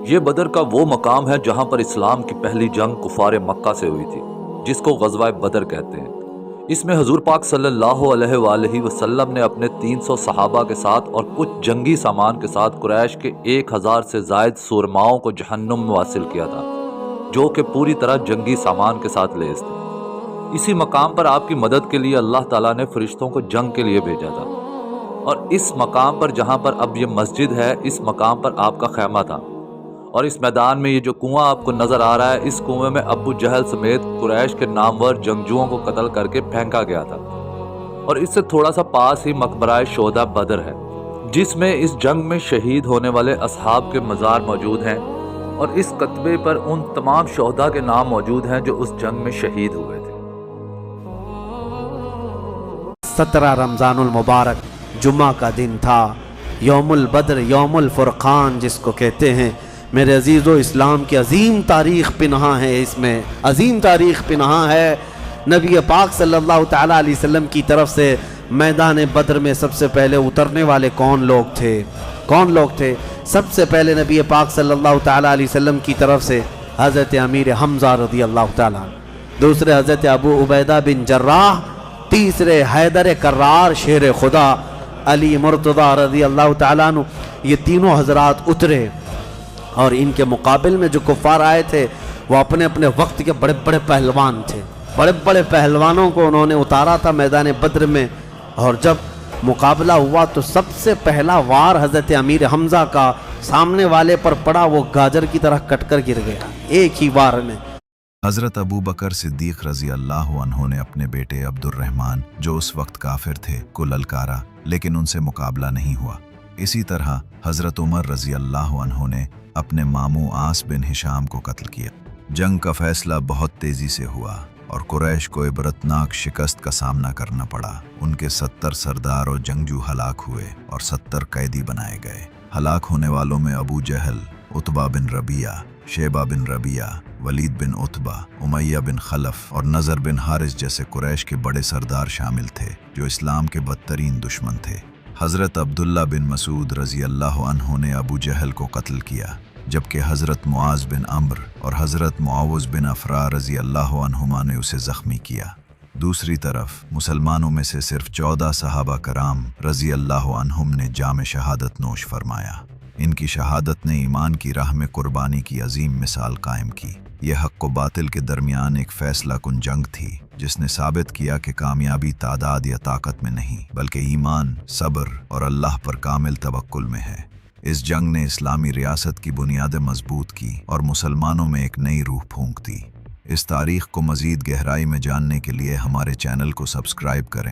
یہ بدر کا وہ مقام ہے جہاں پر اسلام کی پہلی جنگ کفار مکہ سے ہوئی تھی، جس کو غزوہ بدر کہتے ہیں۔ اس میں حضور پاک صلی اللہ علیہ وآلہ وسلم نے اپنے 300 صحابہ کے ساتھ اور کچھ جنگی سامان کے ساتھ قریش کے 1000 سے زائد سورماؤں کو جہنم میں واصل کیا تھا، جو کہ پوری طرح جنگی سامان کے ساتھ لیس تھے۔ اسی مقام پر آپ کی مدد کے لیے اللہ تعالیٰ نے فرشتوں کو جنگ کے لیے بھیجا تھا، اور اس مقام پر جہاں پر اب یہ مسجد ہے، اس مقام پر آپ کا خیمہ تھا، اور اس میدان میں یہ جو کنواں آپ کو نظر آ رہا ہے، اس کنویں میں ابو جہل سمیت قریش کے نامور جنگجوؤں کو قتل کر کے پھینکا گیا تھا۔ اور اس سے تھوڑا سا پاس ہی مقبرہ شہداء بدر ہے، جس میں اس جنگ میں شہید ہونے والے اصحاب کے مزار موجود ہیں، اور اس کتبے پر ان تمام شہداء کے نام موجود ہیں جو اس جنگ میں شہید ہوئے تھے۔ 17 رمضان المبارک جمعہ کا دن تھا، یوم البدر، یوم الفرقان جس کو کہتے ہیں۔ میرے عزیزو، اسلام کی عظیم تاریخ پنہاں ہے، اس میں عظیم تاریخ پنہاں ہے۔ نبی پاک صلی اللہ تعالیٰ علیہ وسلم کی طرف سے میدان بدر میں سب سے پہلے اترنے والے کون لوگ تھے؟ سب سے پہلے نبی پاک صلی اللہ تعالیٰ علیہ وسلم کی طرف سے حضرت امیر حمزہ رضی اللہ تعالیٰ، دوسرے حضرت ابو عبیدہ بن جراح، تیسرے حیدر کرار شیر خدا علی مرتضیٰ رضی اللہ تعالیٰ عنہ۔ یہ تینوں حضرات اترے، اور ان کے مقابل میں جو کفار آئے تھے وہ اپنے اپنے وقت کے بڑے بڑے پہلوان تھے۔ بڑے بڑے پہلوانوں کو انہوں نے اتارا تھا میدان بدر میں، اور جب مقابلہ ہوا تو سب سے پہلا وار حضرت امیر حمزہ کا سامنے والے پر پڑا، وہ گاجر کی طرح کٹ کر گر گیا ایک ہی وار میں۔ حضرت ابو بکر صدیق رضی اللہ عنہ نے اپنے بیٹے عبد الرحمن، جو اس وقت کافر تھے، کو للکارا، لیکن ان سے مقابلہ نہیں ہوا۔ اسی طرح حضرت عمر رضی اللہ عنہ نے اپنے ماموں عاص بن ہشام کو قتل کیا۔ جنگ کا فیصلہ بہت تیزی سے ہوا، اور قریش کو عبرتناک شکست کا سامنا کرنا پڑا۔ ان کے 70 سردار اور جنگجو ہلاک ہوئے اور 70 قیدی بنائے گئے۔ ہلاک ہونے والوں میں ابو جہل، عتبہ بن ربیعہ، شیبہ بن ربیعہ، ولید بن عتبہ، امیہ بن خلف اور نضر بن حارث جیسے قریش کے بڑے سردار شامل تھے، جو اسلام کے بدترین دشمن تھے۔ حضرت عبداللہ بن مسعود رضی اللہ عنہ نے ابو جہل کو قتل کیا، جبکہ حضرت معاذ بن عمرو اور حضرت معوذ بن افرا رضی اللہ عنہما نے اسے زخمی کیا۔ دوسری طرف مسلمانوں میں سے صرف 14 صحابہ کرام رضی اللہ عنہم نے جام شہادت نوش فرمایا۔ ان کی شہادت نے ایمان کی راہ میں قربانی کی عظیم مثال قائم کی۔ یہ حق و باطل کے درمیان ایک فیصلہ کن جنگ تھی، جس نے ثابت کیا کہ کامیابی تعداد یا طاقت میں نہیں، بلکہ ایمان، صبر اور اللہ پر کامل توکل میں ہے۔ اس جنگ نے اسلامی ریاست کی بنیادیں مضبوط کی اور مسلمانوں میں ایک نئی روح پھونک دی۔ اس تاریخ کو مزید گہرائی میں جاننے کے لیے ہمارے چینل کو سبسکرائب کریں۔